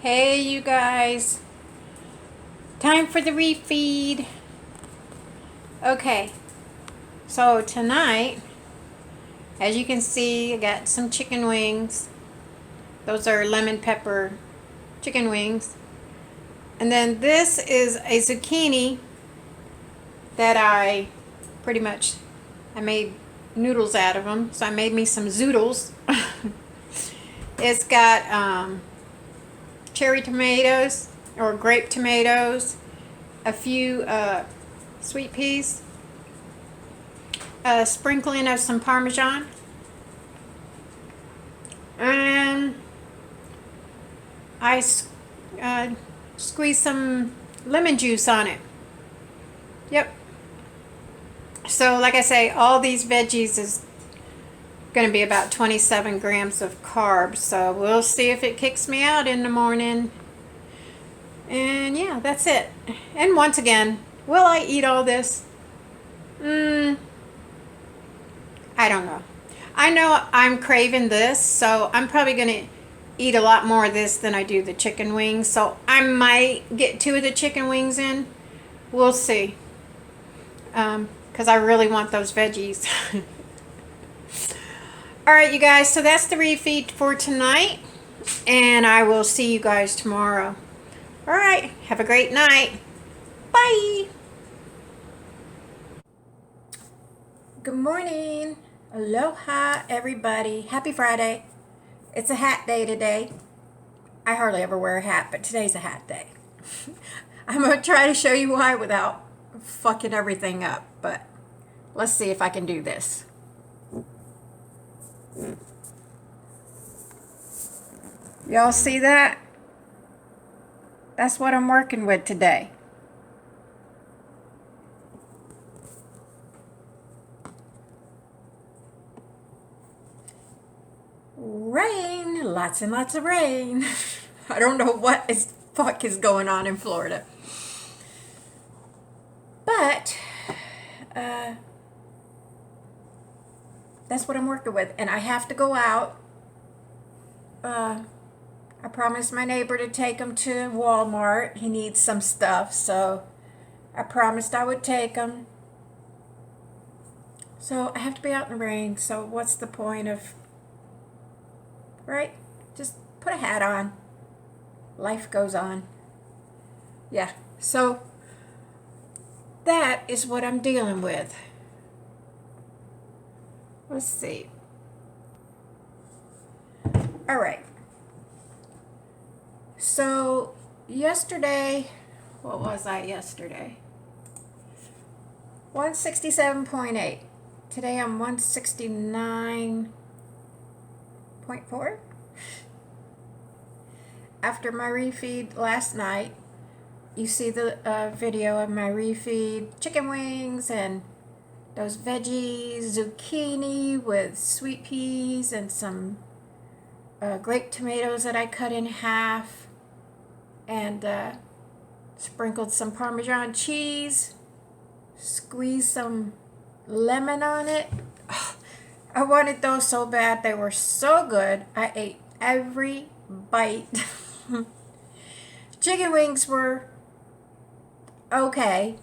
Hey, you guys. Time for the refeed. Okay, so tonight, as you can see, I got some chicken wings. Those are lemon pepper chicken wings. And then this is a zucchini that pretty much I made noodles out of them. So I made me some zoodles. It's got cherry tomatoes or grape tomatoes, a few sweet peas, a sprinkling of some Parmesan, and I uh, squeezed some lemon juice on it. Yep. So like I say, all these veggies is going to be about 27 grams of carbs. So we'll see if it kicks me out in the morning. And yeah, that's it. And once again, will I eat all this? I don't know. I know I'm craving this, so I'm probably going to eat a lot more of this than I do the chicken wings. So I might get 2 of the chicken wings in. We'll see. Because I really want those veggies. Alright, you guys, so that's the refeed for tonight. And I will see you guys tomorrow. Alright, have a great night. Bye. Good morning. Aloha, everybody. Happy Friday. It's a hat day today. I hardly ever wear a hat, but today's a hat day. I'm going to try to show you why without fucking everything up, but let's see if I can do this. Y'all see that? That's what I'm working with today. Rain, lots and lots of rain. I don't know what is fuck is going on in Florida. But that's what I'm working with, and I have to go out. I promised my neighbor to take him to Walmart. He needs some stuff, so I promised I would take him. So I have to be out in the rain, so what's the point of, right? Just put a hat on. Life goes on. Yeah, so that is what I'm dealing with. Let's see. All right. So yesterday, what was I yesterday? 167.8. Today I'm 169.4. After my refeed last night, you see the video of my refeed chicken wings and those veggies, zucchini with sweet peas and some grape tomatoes that I cut in half, and sprinkled some Parmesan cheese, squeezed some lemon on it. Oh, I wanted those so bad. They were so good. I ate every bite. Chicken wings were okay.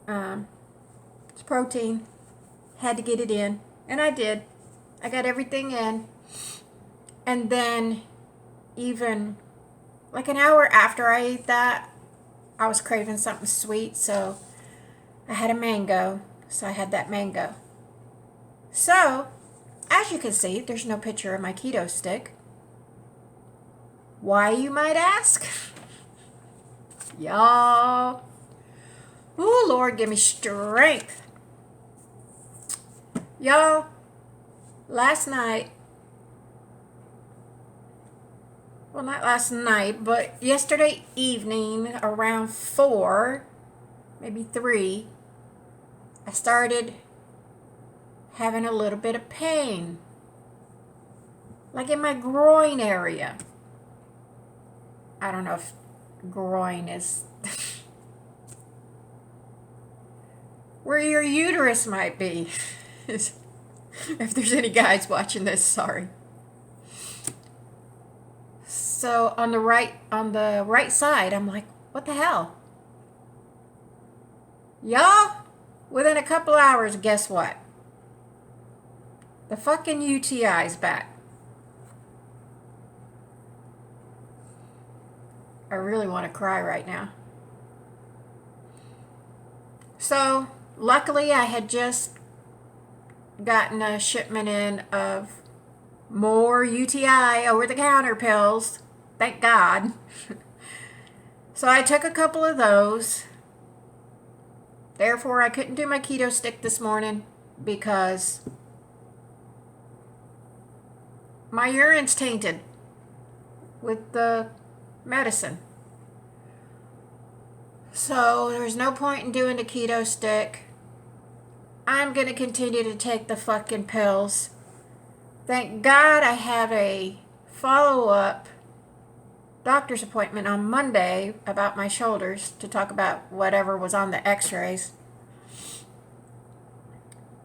It's protein. Had to get it in. And I did. I got everything in. And then even like an hour after I ate that, I was craving something sweet. So I had a mango. So I had that mango. So, as you can see, there's no picture of my keto stick. Why, you might ask? Y'all. Ooh, Lord, give me strength. Y'all, last night, well, not last night, but yesterday evening around 4, maybe 3, I started having a little bit of pain, like in my groin area. I don't know if groin is where your uterus might be. If there's any guys watching this, sorry. So on the right side, I'm like, what the hell? Y'all, within a couple hours, guess what? The fucking UTI's back. I really want to cry right now. So, luckily, I had just gotten a shipment in of more UTI over-the-counter pills. Thank God. So I took a couple of those. Therefore, I couldn't do my keto stick this morning because my urine's tainted with the medicine. So there's no point in doing the keto stick. I'm going to continue to take the fucking pills. Thank God I have a follow-up doctor's appointment on Monday about my shoulders to talk about whatever was on the x-rays.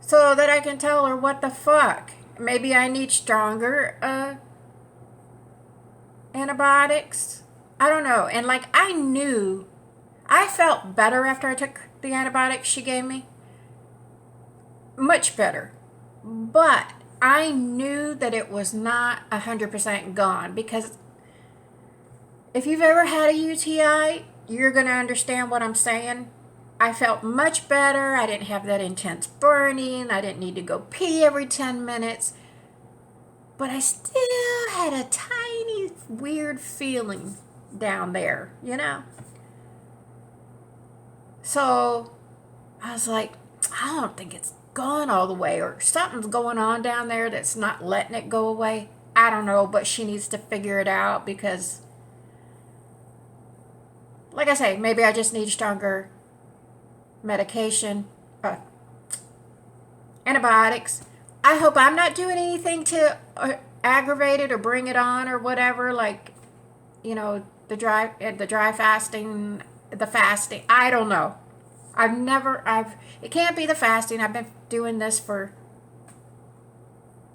So that I can tell her what the fuck. Maybe I need stronger antibiotics. I don't know. And like I felt better after I took the antibiotics she gave me. Much better. But I knew that it was not 100% gone, because if you've ever had a UTI, you're going to understand what I'm saying. I felt much better. I didn't have that intense burning. I didn't need to go pee every 10 minutes. But I still had a tiny weird feeling down there, you know? So I was like, I don't think it's gone all the way, or something's going on down there that's not letting it go away. I don't know, but she needs to figure it out, because like I say, maybe I just need stronger medication, antibiotics. I hope I'm not doing anything to aggravate it or bring it on or whatever, like, you know, the dry fasting, the fasting. I don't know. It can't be the fasting. I've been doing this for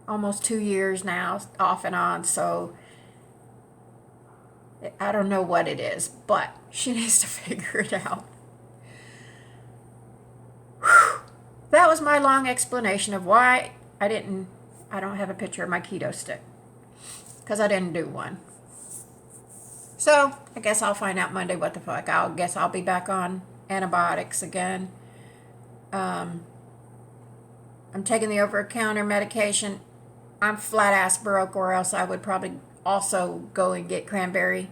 almost 2 years now, off and on, so I don't know what it is, but she needs to figure it out. Whew. That was my long explanation of why I don't have a picture of my keto stick, because I didn't do one. So I guess I'll find out Monday what the fuck. I'll be back on antibiotics again. I'm taking the over-the-counter medication. I'm flat ass broke, or else I would probably also go and get cranberry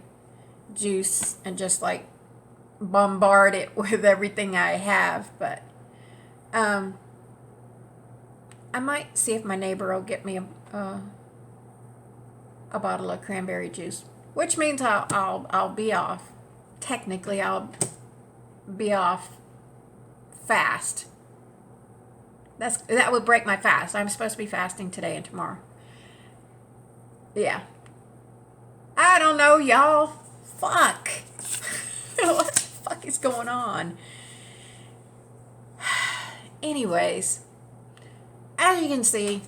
juice and just like bombard it with everything I have. But I might see if my neighbor will get me a bottle of cranberry juice, which means I'll be off. Technically, I'll be off fast. That would break my fast. I'm supposed to be fasting today and tomorrow. Yeah. I don't know, y'all. Fuck. What the fuck is going on? Anyways, as you can see,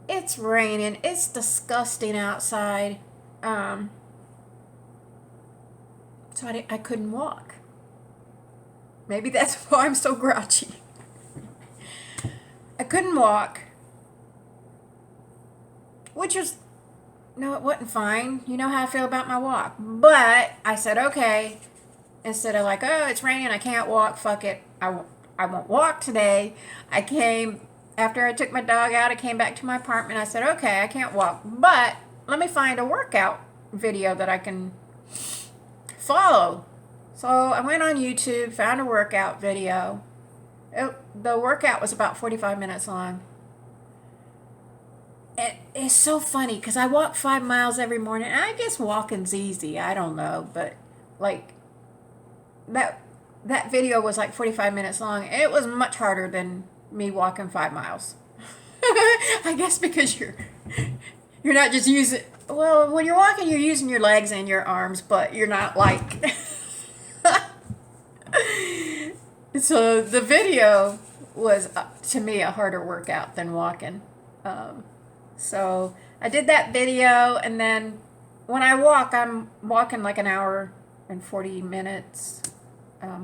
it's raining. It's disgusting outside. So I couldn't walk. Maybe that's why I'm so grouchy. I couldn't walk, which was, no, it wasn't fine. You know how I feel about my walk. But I said, okay, instead of like, oh, it's raining, I can't walk, fuck it, I won't walk today. After I took my dog out, I came back to my apartment. I said, okay, I can't walk, but let me find a workout video that I can follow. So I went on YouTube, found a workout video. The workout was about 45 minutes long. It's so funny because I walk 5 miles every morning. And I guess walking's easy. I don't know, but like that video was like 45 minutes long. It was much harder than me walking 5 miles. I guess because you're not just using. Well, when you're walking, you're using your legs and your arms, but you're not like. So the video was, to me, a harder workout than walking. So I did that video, and then when I walk, I'm walking like an hour and 40 minutes.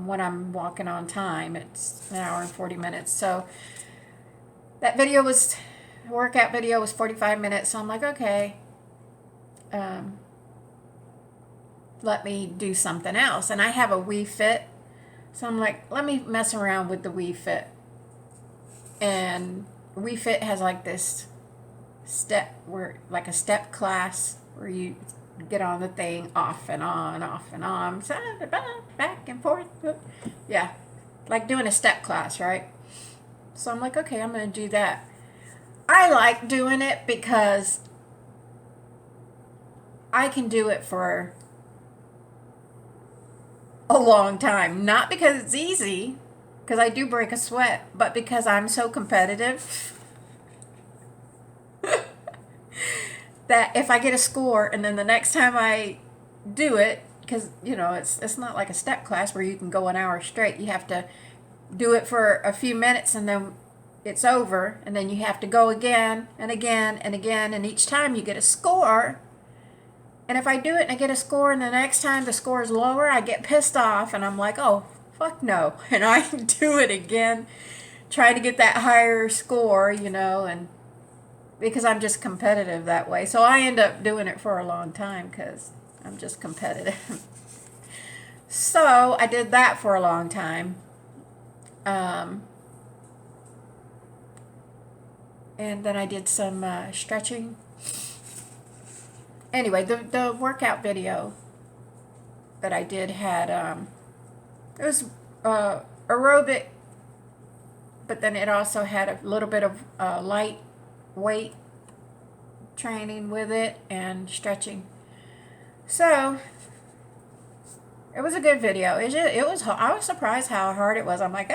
When I'm walking on time, it's an hour and 40 minutes. So that workout video was 45 minutes. So I'm like, okay, let me do something else. And I have a Whyyyy Fit. So I'm like, let me mess around with the Whyyyy Fit. And Whyyyy Fit has like this like a step class where you get on the thing off and on, back and forth. Yeah, like doing a step class, right? So I'm like, okay, I'm going to do that. I like doing it because I can do it for a long time. Not because it's easy, because I do break a sweat, but because I'm so competitive that if I get a score and then the next time I do it, because it's not like a step class where you can go an hour straight. You have to do it for a few minutes and then it's over, and then you have to go again and again and again, and each time you get a score. And if I do it and I get a score and the next time the score is lower, I get pissed off and I'm like, oh, fuck no. And I do it again, try to get that higher score, and because I'm just competitive that way. So I end up doing it for a long time because I'm just competitive. So I did that for a long time. And then I did some stretching. Anyway, the workout video that I did had, it was aerobic, but then it also had a little bit of light weight training with it and stretching. So it was a good video. I was surprised how hard it was. I'm like,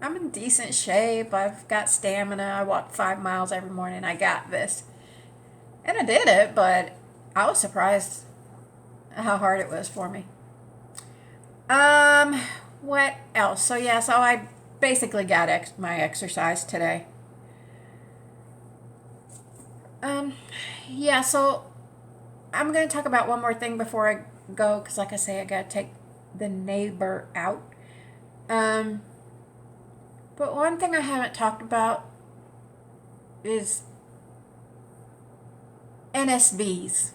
I'm in decent shape. I've got stamina. I walk 5 miles every morning. I got this. And I did it, but I was surprised how hard it was for me. What else? So I basically got my exercise today. So I'm going to talk about one more thing before I go, because like I say, I got to take the neighbor out. But one thing I haven't talked about is NSVs.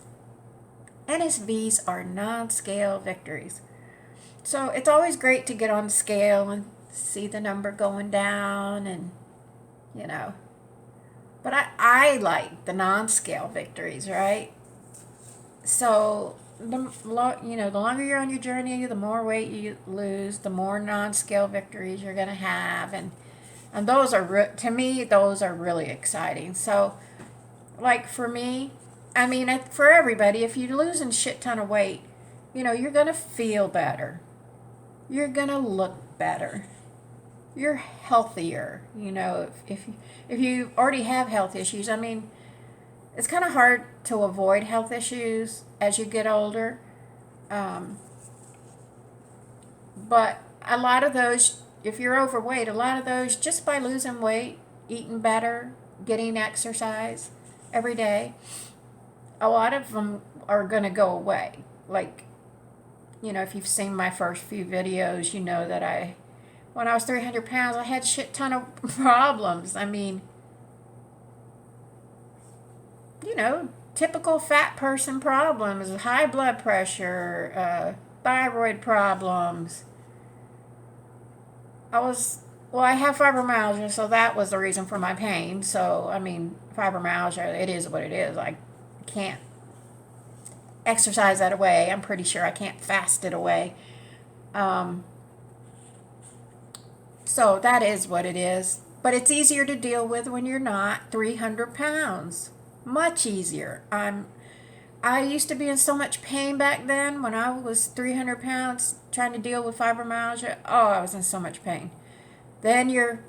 NSVs are non-scale victories. So it's always great to get on the scale and see the number going down and, But I like the non-scale victories, right? So, the longer you're on your journey, the more weight you lose, the more non-scale victories you're going to have. And those are, to me, those are really exciting. So, like for me, for everybody, if you're losing a shit ton of weight, you're going to feel better. You're going to look better. You're healthier, if you already have health issues. It's kind of hard to avoid health issues as you get older. But a lot of those, if you're overweight, a lot of those, just by losing weight, eating better, getting exercise every day, a lot of them are going to go away. Like, if you've seen my first few videos, you know that when I was 300 pounds, I had a shit ton of problems. Typical fat person problems, high blood pressure, thyroid problems. I have fibromyalgia, so that was the reason for my pain. So, fibromyalgia, it is what it is. I can't exercise that away. I'm pretty sure I can't fast it away. So that is what it is. But it's easier to deal with when you're not 300 pounds. Much easier. I used to be in so much pain back then when I was 300 pounds trying to deal with fibromyalgia. Oh, I was in so much pain. Then your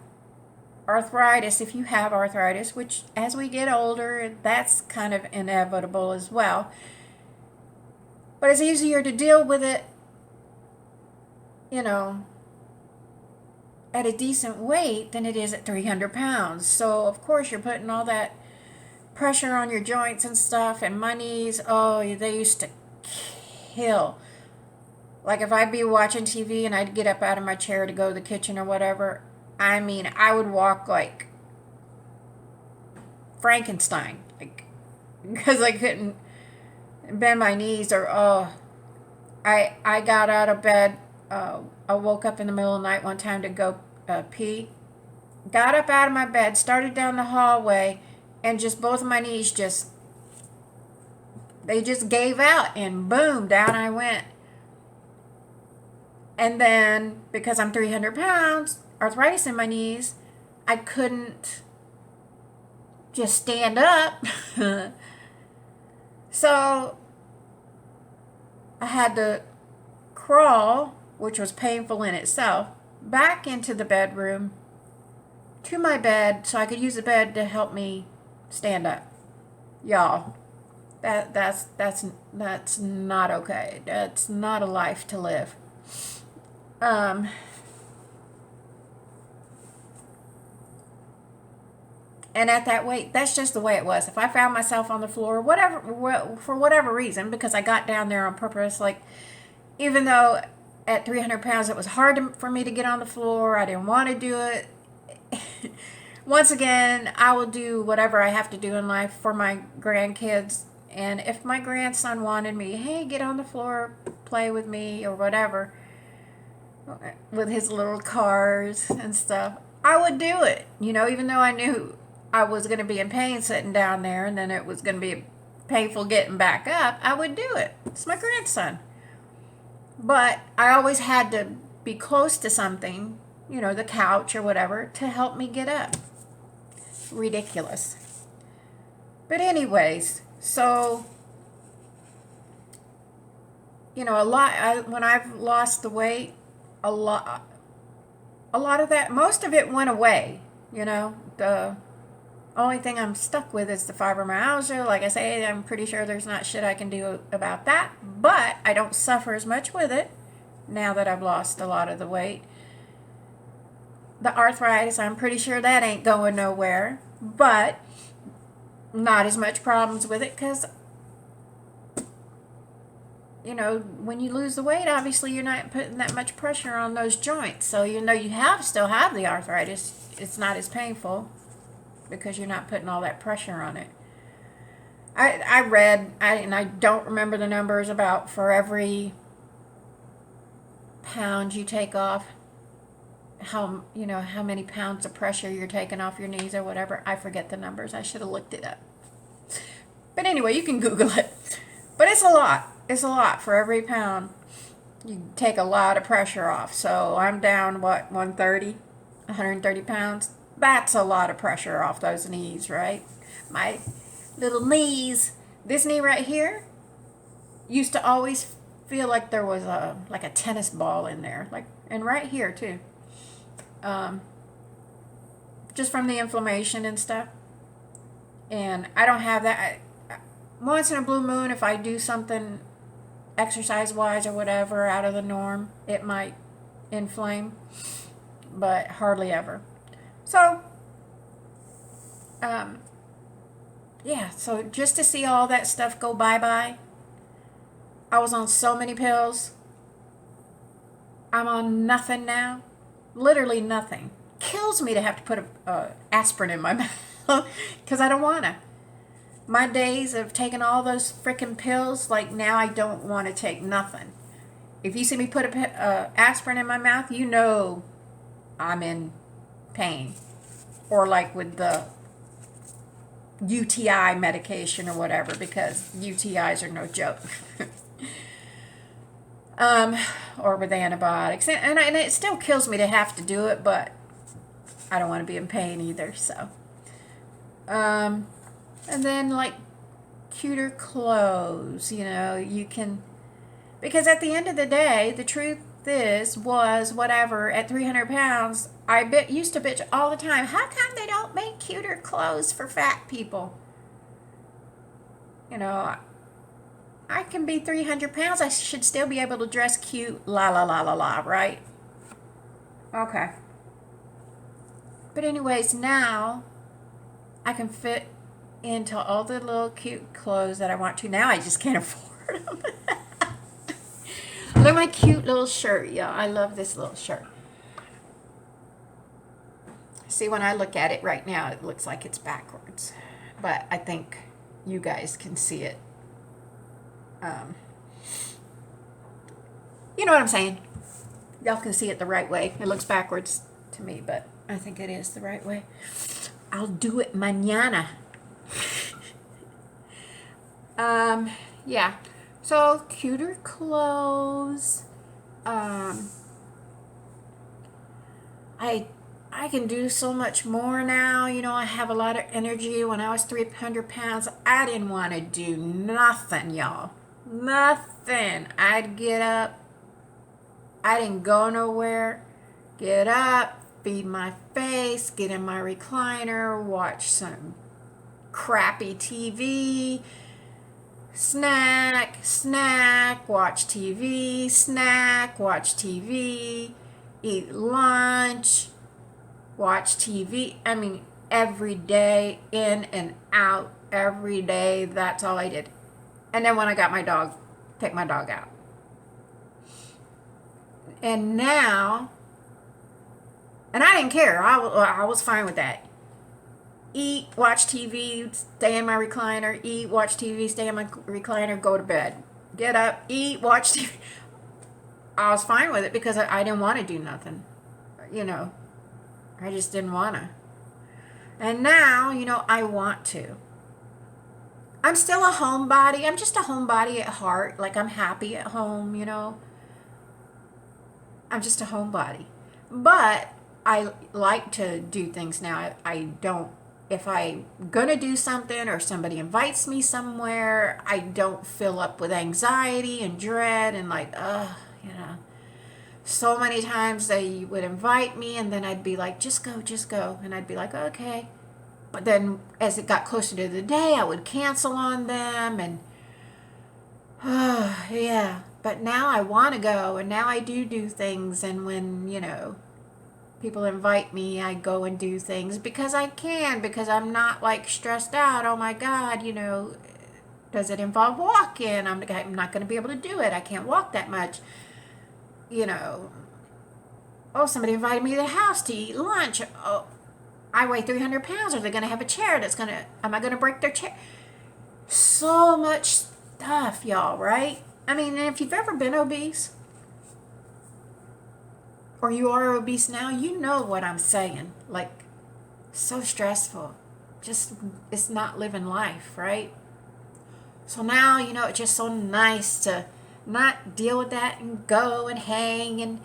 arthritis, if you have arthritis, which as we get older, that's kind of inevitable as well. But it's easier to deal with it, at a decent weight than it is at 300 pounds. So, of course, you're putting all that pressure on your joints and stuff. And my knees, oh, they used to kill. Like if I'd be watching TV and I'd get up out of my chair to go to the kitchen or whatever, I mean, I would walk like Frankenstein, like, because I couldn't bend my knees. Or I got out of bed. I woke up in the middle of the night one time to go pee. Got up out of my bed, started down the hallway, and just both of my knees they just gave out, and boom, down I went. And then, because I'm 300 pounds, arthritis in my knees, I couldn't just stand up. So I had to crawl, which was painful in itself, back into the bedroom to my bed so I could use the bed to help me stand up. Y'all, that's not okay. That's not a life to live. And at that weight, that's just the way it was. If I found myself on the floor, for whatever reason, because I got down there on purpose, like, even though at 300 pounds it was hard for me to get on the floor, I didn't want to do it. Once again, I will do whatever I have to do in life for my grandkids. And if my grandson wanted me, hey, get on the floor, play with me, or whatever, with his little cars and stuff, I would do it. Even though I knew I was going to be in pain sitting down there, and then it was going to be painful getting back up, I would do it. It's my grandson. But I always had to be close to something, the couch or whatever, to help me get up. Ridiculous. But anyways, so, when I've lost the weight, a lot of that, most of it went away. The only thing I'm stuck with is the fibromyalgia. Like I say, I'm pretty sure there's not shit I can do about that, but I don't suffer as much with it now that I've lost a lot of the weight. The arthritis, I'm pretty sure that ain't going nowhere, but not as much problems with it because, when you lose the weight, obviously you're not putting that much pressure on those joints. So you still have the arthritis. It's not as painful because you're not putting all that pressure on it. I read, and I don't remember the numbers, about for every pound you take off, how many pounds of pressure you're taking off your knees or whatever. I forget the numbers. I should have looked it up. But anyway, you can Google it. But it's a lot. It's a lot. For every pound, you take a lot of pressure off. So I'm down, 130 pounds. That's a lot of pressure off those knees, right? My little knees. This knee right here used to always feel like there was a tennis ball in there, and right here too. Just from the inflammation and stuff. And I don't have that. Once in a blue moon, if I do something exercise-wise or whatever out of the norm, it might inflame, but hardly ever. So, yeah, so just to see all that stuff go bye-bye, I was on so many pills. I'm on nothing now. Literally nothing. Kills me to have to put aspirin in my mouth because I don't want to. My days of taking all those freaking pills, now I don't want to take nothing. If you see me put aspirin in my mouth, I'm in pain. Or with the UTI medication or whatever, because UTIs are no joke. Or with antibiotics. And it still kills me to have to do it, but I don't want to be in pain either, so. And then, cuter clothes, you can, because at the end of the day, the truth was whatever, at 300 pounds, I used to bitch all the time, how come they don't make cuter clothes for fat people? I can be 300 pounds, I should still be able to dress cute, la la la la la, right? Okay. But anyways, now I can fit into all the little cute clothes that I want to. Now I just can't afford them. Look at my cute little shirt, y'all. I love this little shirt. See, when I look at it right now, it looks like it's backwards. But I think you guys can see it. You know what I'm saying? Y'all can see it the right way. It looks backwards to me, but I think it is the right way. I'll do it mañana. Yeah. So, cuter clothes. I can do so much more now. You know, I have a lot of energy. When I was 300 pounds, I didn't want to do nothing, y'all. Nothing. I'd get up. I didn't go nowhere. Get up, feed my face, get in my recliner, watch some crappy TV, snack, watch TV, watch TV, eat lunch, watch TV. I mean, every day, in and out, every day. That's all I did. And then when I got my dog, take my dog out. And now, and I didn't care. I was fine with that. Eat, watch TV, stay in my recliner. Eat, watch TV, stay in my recliner, go to bed. Get up, eat, watch TV. I was fine with it because I didn't want to do nothing. You know, I just didn't want to. And now, you know, I want to. I'm still a homebody. I'm just a homebody at heart. Like, I'm happy at home, you know. I'm just a homebody. But I like to do things now. I don't, if I'm going to do something or somebody invites me somewhere, I don't fill up with anxiety and dread and like, you know. So many times they would invite me and then I'd be like, just go. And I'd be like, okay. But then as it got closer to the day, I would cancel on them and, yeah. But now I want to go, and now I do things, and when, you know, people invite me, I go and do things because I can, because I'm not, like, stressed out. Oh, my God, you know, does it involve walking? I'm not going to be able to do it. I can't walk that much. You know, oh, somebody invited me to the house to eat lunch. Oh, I weigh 300 pounds. Are they going to have a chair that's going to, am I going to break their chair? So much stuff, y'all, right? I mean, if you've ever been obese, or you are obese now, you know what I'm saying. Like, so stressful. Just, it's not living life, right? So now, you know, it's just so nice to not deal with that and go and hang and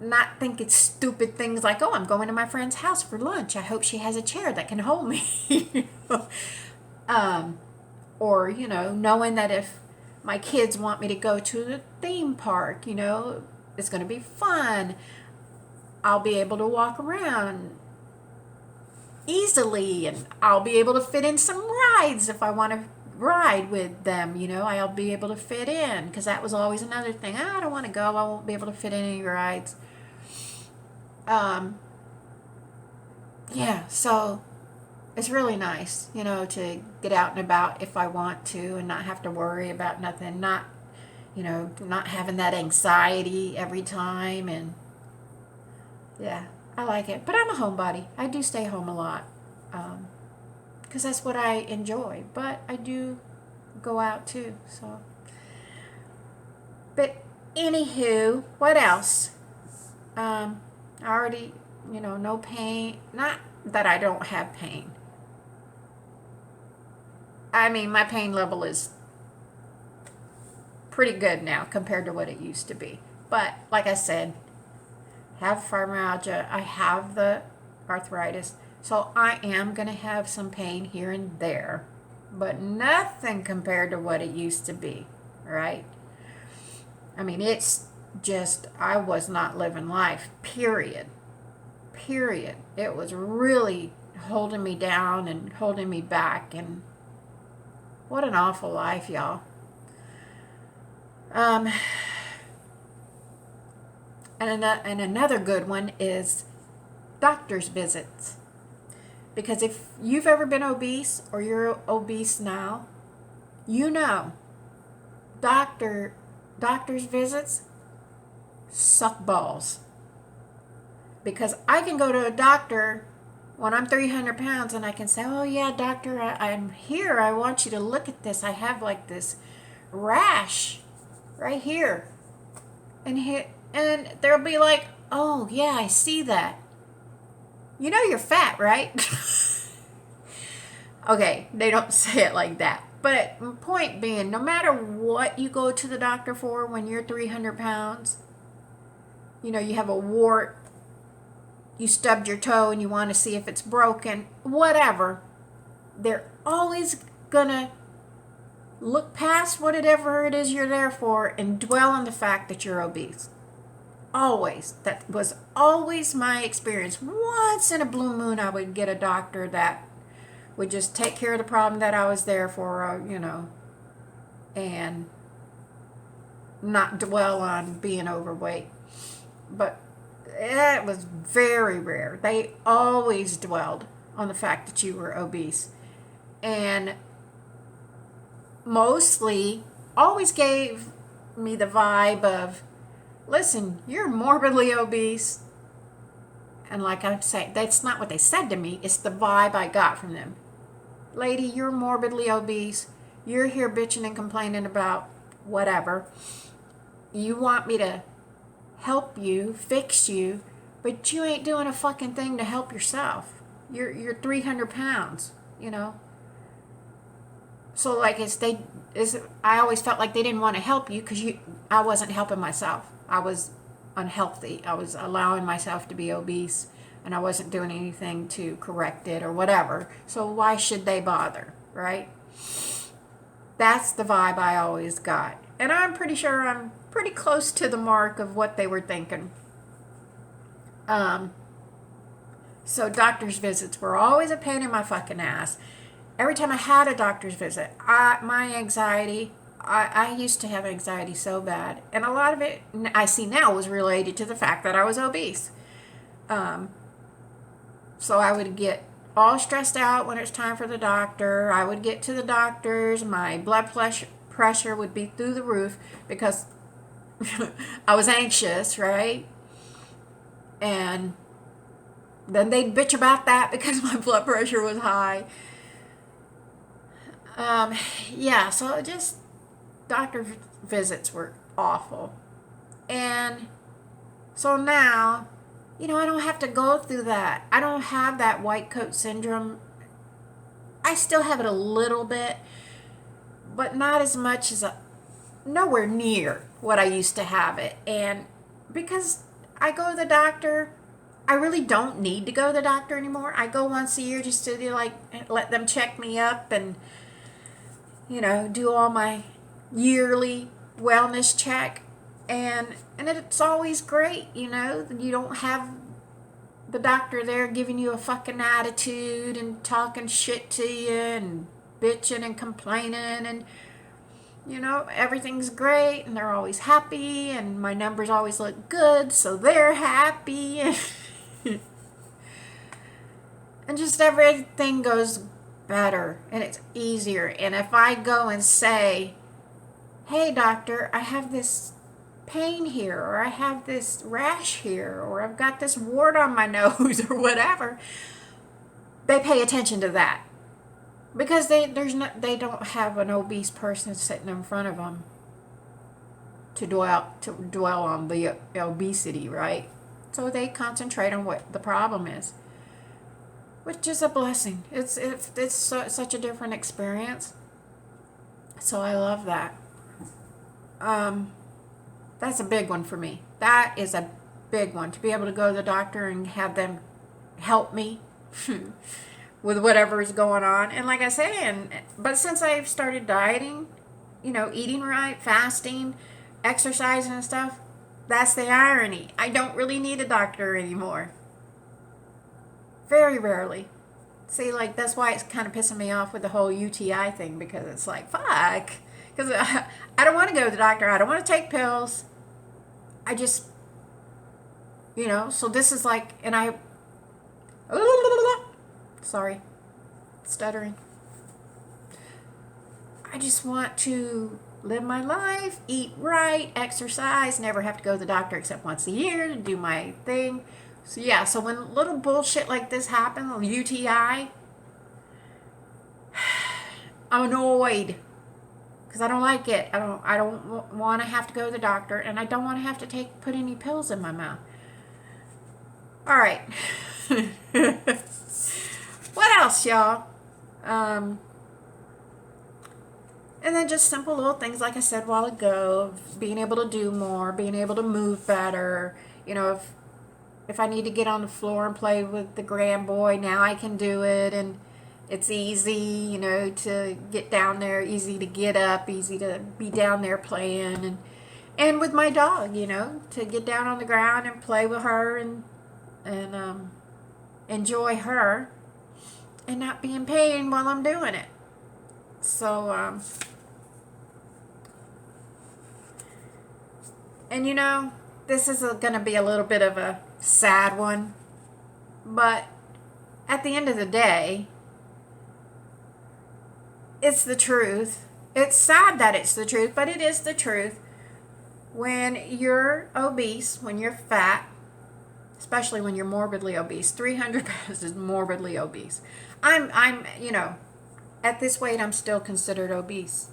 not think it's stupid things like, oh, I'm going to my friend's house for lunch. I hope she has a chair that can hold me. Or, you know, knowing that if my kids want me to go to the theme park, you know, it's going to be fun. I'll be able to walk around easily and I'll be able to fit in some rides if I want to ride with them, you know, I'll be able to fit in, because that was always another thing. I don't want to go. I won't be able to fit in any rides. Yeah, so it's really nice, you know, to get out and about if I want to and not have to worry about nothing, not, you know, not having that anxiety every time. And yeah, I like it. But I'm a homebody. I do stay home a lot because that's what I enjoy. But I do go out too. So, but anywho, what else? I already, you know, no pain. Not that I don't have pain. I mean, my pain level is pretty good now compared to what it used to be. But like I said, have fibromyalgia. I have the arthritis. So I am going to have some pain here and there. But nothing compared to what it used to be, right? I mean, it's just, I was not living life, period. Period. It was really holding me down and holding me back, and what an awful life, y'all. And another good one is doctor's visits. Because if you've ever been obese or you're obese now, you know doctor's visits suck balls. Because I can go to a doctor when I'm 300 pounds and I can say, oh yeah, doctor, I'm here. I want you to look at this. I have like this rash right here. And they'll be like, oh yeah, I see that. You know you're fat, right? Okay, they don't say it like that. But point being, no matter what you go to the doctor for when you're 300 pounds, you have a wart, you stubbed your toe and you want to see if it's broken, whatever, they're always gonna look past whatever it is you're there for and dwell on the fact that you're obese. Always. That was always my experience. Once in a blue moon, I would get a doctor that would just take care of the problem that I was there for, and not dwell on being overweight. But it was very rare. They always dwelled on the fact that you were obese. And mostly always gave me the vibe of, listen, you're morbidly obese. And like I'm saying, that's not what they said to me. It's the vibe I got from them. Lady, you're morbidly obese. You're here bitching and complaining about whatever. You want me to help you, fix you, but you ain't doing a fucking thing to help yourself. You're 300 pounds, So like I always felt like they didn't want to help you because I wasn't helping myself. I was unhealthy. I was allowing myself to be obese and I wasn't doing anything to correct it or whatever. So why should they bother, right? That's the vibe I always got. And I'm pretty sure I'm pretty close to the mark of what they were thinking. So doctor's visits were always a pain in my fucking ass. Every time I had a doctor's visit, my anxiety, I used to have anxiety so bad. And a lot of it, I see now, was related to the fact that I was obese. So I would get all stressed out when it's time for the doctor. I would get to the doctors. My blood pressure would be through the roof because I was anxious, right? And then they'd bitch about that because my blood pressure was high. So just doctor visits were awful. And so now, I don't have to go through that. I don't have that white coat syndrome. I still have it a little bit, but not as much as nowhere near what I used to have it. And because I go to the doctor, I really don't need to go to the doctor anymore. I go once a year just to let them check me up and do all my yearly wellness check, and it's always great. You don't have the doctor there giving you a fucking attitude and talking shit to you and bitching and complaining, and everything's great and they're always happy and my numbers always look good, so they're happy. And just everything goes better and it's easier. And if I go and say, hey doctor, I have this pain here, or I have this rash here, or I've got this wart on my nose, or whatever, they pay attention to that because they don't have an obese person sitting in front of them to dwell on the obesity, right? So they concentrate on what the problem is, which is a blessing. It's such a different experience. So I love that. That's a big one for me. That is a big one, to be able to go to the doctor and have them help me with whatever is going on. And like I say, but since I've started dieting, eating right, fasting, exercising and stuff, that's the irony. I don't really need a doctor anymore. Very rarely. See, that's why it's kind of pissing me off with the whole UTI thing, because it's like, fuck. Because I don't want to go to the doctor. I don't want to take pills. I just, so this is and Sorry, stuttering. I just want to live my life, eat right, exercise, never have to go to the doctor except once a year to do my thing. So yeah, so when little bullshit like this happens, UTI, I'm annoyed because I don't like it. I don't want to have to go to the doctor, and I don't want to have to put any pills in my mouth. All right. What else, y'all? And then just simple little things, like I said a while ago, of being able to do more, being able to move better. You know, if I need to get on the floor and play with the grand boy, now I can do it, and it's easy, you know, to get down there, easy to get up, easy to be down there playing, and with my dog, you know, to get down on the ground and play with her and enjoy her and not be in pain while I'm doing it. So, and you know, this is going to be a little bit of a sad one, but at the end of the day, it's the truth. It's sad that it's the truth, but it is the truth. When you're obese, when you're fat, especially when you're morbidly obese, 300 pounds is morbidly obese. I'm, you know, at this weight, I'm still considered obese.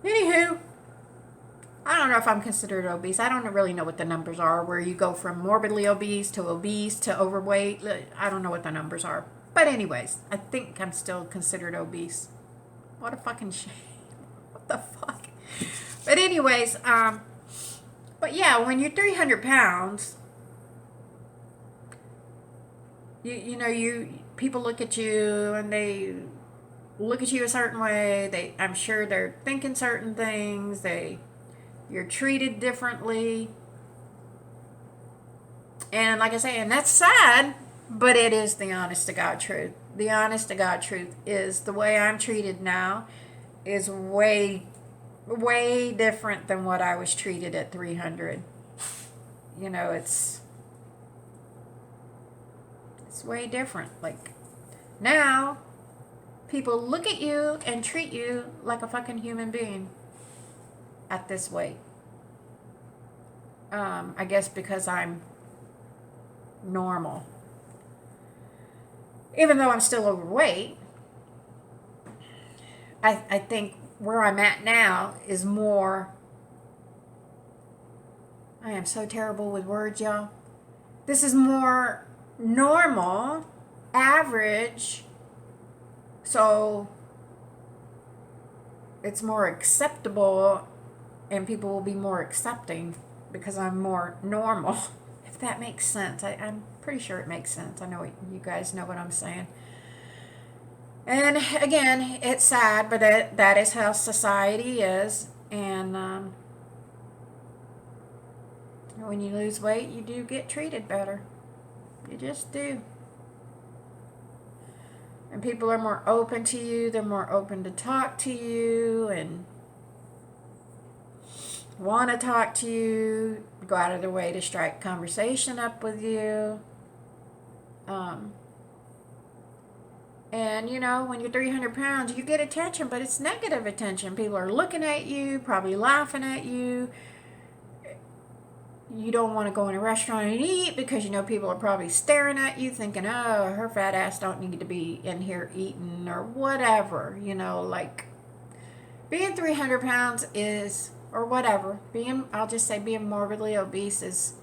Anywho, I don't know if I'm considered obese. I don't really know what the numbers are, where you go from morbidly obese to overweight. I don't know what the numbers are. But anyways, I think I'm still considered obese. What a fucking shame. What the fuck? But anyways, but yeah, when you're 300 pounds, you know, people look at you and they look at you a certain way. I'm sure they're thinking certain things. You're treated differently. And like I say, and that's sad, but it is the honest to God truth. The honest to God truth is the way I'm treated now is way, way different than what I was treated at 300. You know, it's way different. Like, now, people look at you and treat you like a fucking human being at this weight. I guess because I'm normal. Even though I'm still overweight, I think where I'm at now is more... I am so terrible with words, y'all. This is more normal, average, so it's more acceptable, and people will be more accepting because I'm more normal, if that makes sense. I'm pretty sure it makes sense. I know you guys know what I'm saying. And again, it's sad, but that is how society is. And when you lose weight, you do get treated better. You just do. And people are more open to you. They're more open to talk to you and want to talk to you, go out of their way to strike conversation up with you. And, you know, when you're 300 pounds, you get attention, but it's negative attention. People are looking at you, probably laughing at you. You don't want to go in a restaurant and eat because you know people are probably staring at you thinking, oh, her fat ass don't need to be in here eating or whatever. You know, like, being 300 pounds is, or whatever, I'll just say being morbidly obese is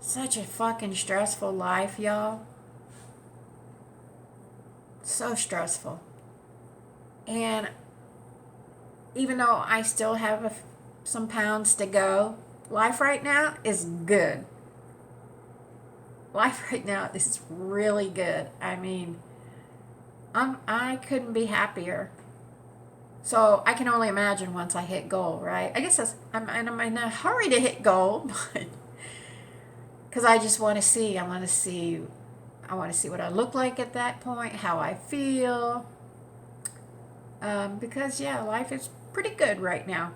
such a fucking stressful life, y'all. So stressful. And even though I still have some pounds to go, life right now is good. Life right now is really good. I mean, I couldn't be happier. So I can only imagine once I hit goal, right? I guess I'm in a hurry to hit goal, but because I just want to see. I want to see what I look like at that point, how I feel. Because yeah, life is pretty good right now.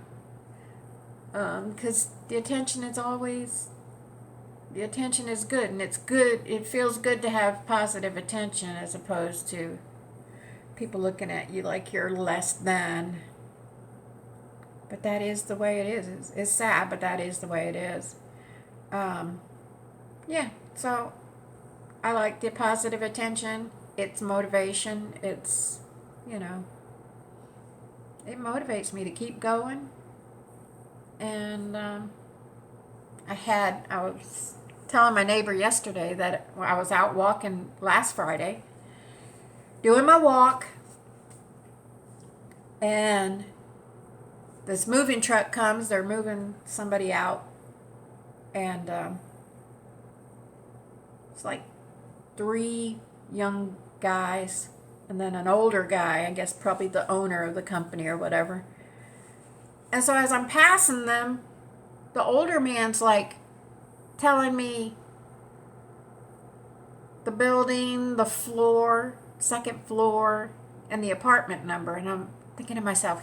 Because the attention is always The attention is good, and it's good. It feels good to have positive attention as opposed to people looking at you like you're less than. But that is the way it is. It's sad, but that is the way it is. Yeah, so I like the positive attention. It's motivation. It's, you know, it motivates me to keep going. And I was telling my neighbor yesterday that I was out walking last Friday, doing my walk, and this moving truck comes. They're moving somebody out, and it's like 3 young guys and then an older guy, I guess probably the owner of the company or whatever. And so as I'm passing them, the older man's like telling me the building, the floor, 2nd floor, and the apartment number. And I'm thinking to myself,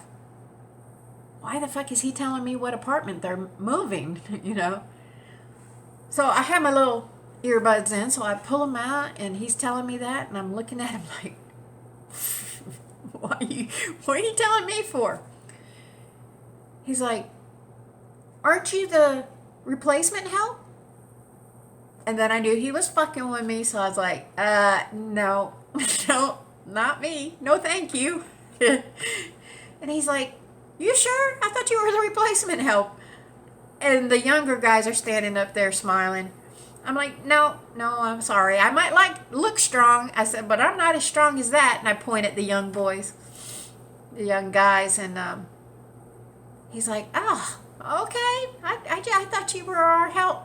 why the fuck is he telling me what apartment they're moving, you know? So I have my little earbuds in, so I pull them out, and he's telling me that, and I'm looking at him like, what are you telling me for? He's like, aren't you the replacement help? And then I knew he was fucking with me, so I was like, no, no, not me. No, thank you. And he's like, you sure? I thought you were the replacement help. And the younger guys are standing up there smiling. I'm like, no, I'm sorry. I might look strong. I said, but I'm not as strong as that. And I point at the young boys, the young guys, and he's like, oh, okay. I thought you were our help.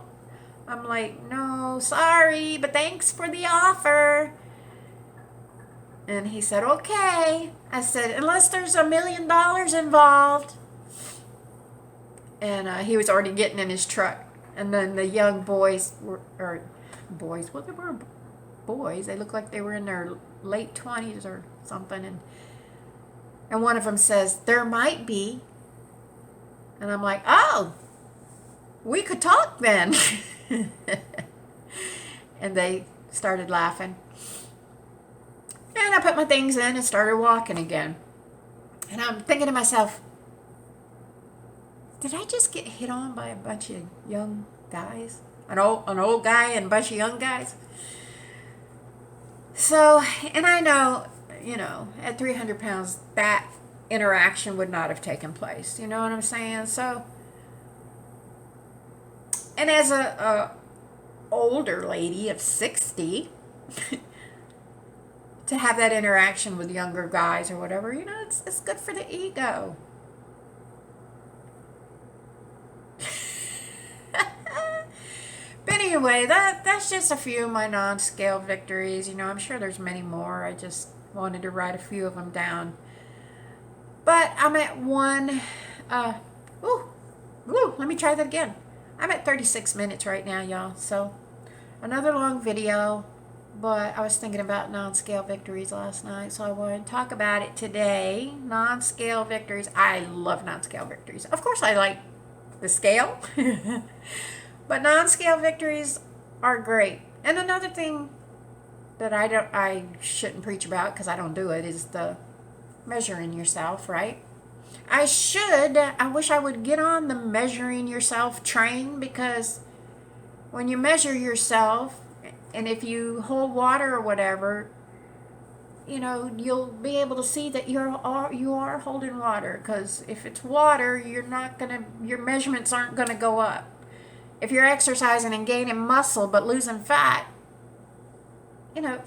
I'm like, no, sorry, but thanks for the offer. And he said, okay. I said, unless there's $1 million involved. And he was already getting in his truck. And then the young boys were, or boys, well, they were boys. They looked like they were in their late 20s or something. And one of them says, there might be. And I'm like, oh, we could talk then. And they started laughing. And I put my things in and started walking again. And I'm thinking to myself, did I just get hit on by a bunch of young guys? An old guy and a bunch of young guys? So, and I know, you know, at 300 pounds, that interaction would not have taken place. You know what I'm saying? So, and as a older lady of 60, to have that interaction with younger guys or whatever, you know, it's good for the ego. But anyway, that's just a few of my non-scale victories. You know, I'm sure there's many more. I just wanted to write a few of them down. But I'm at let me try that again. I'm at 36 minutes right now, y'all. So, another long video. But I was thinking about non-scale victories last night, so I wanted to talk about it today. Non-scale victories. I love non-scale victories. Of course, I like the scale. But non-scale victories are great. And another thing that I shouldn't preach about because I don't do it is the measuring yourself, right? I wish I would get on the measuring yourself train, because when you measure yourself, and if you hold water or whatever, you know, you'll be able to see that you are holding water, because if it's water, your measurements aren't gonna go up. If you're exercising and gaining muscle but losing fat, you know,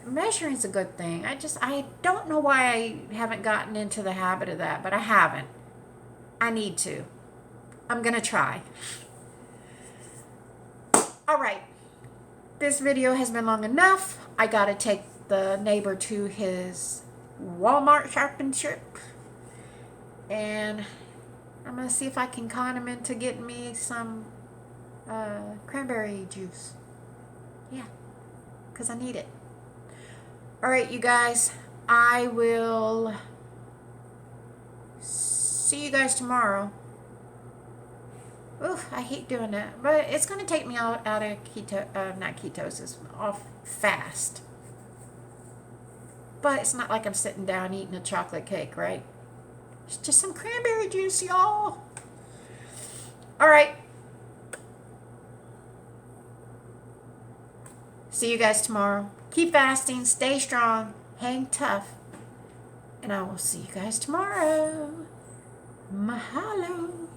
measuring's a good thing. I don't know why I haven't gotten into the habit of that, but I haven't. I need to. I'm going to try. All right. This video has been long enough. I got to take the neighbor to his Walmart shopping trip. And I'm going to see if I can con him into getting me some cranberry juice. Yeah, because I need it. All right, you guys, I will see you guys tomorrow. Oof, I hate doing that. But it's going to take me out of not ketosis, off fast. But it's not like I'm sitting down eating a chocolate cake, right? It's just some cranberry juice, y'all. All right. See you guys tomorrow. Keep fasting, stay strong, hang tough. And I will see you guys tomorrow. Mahalo.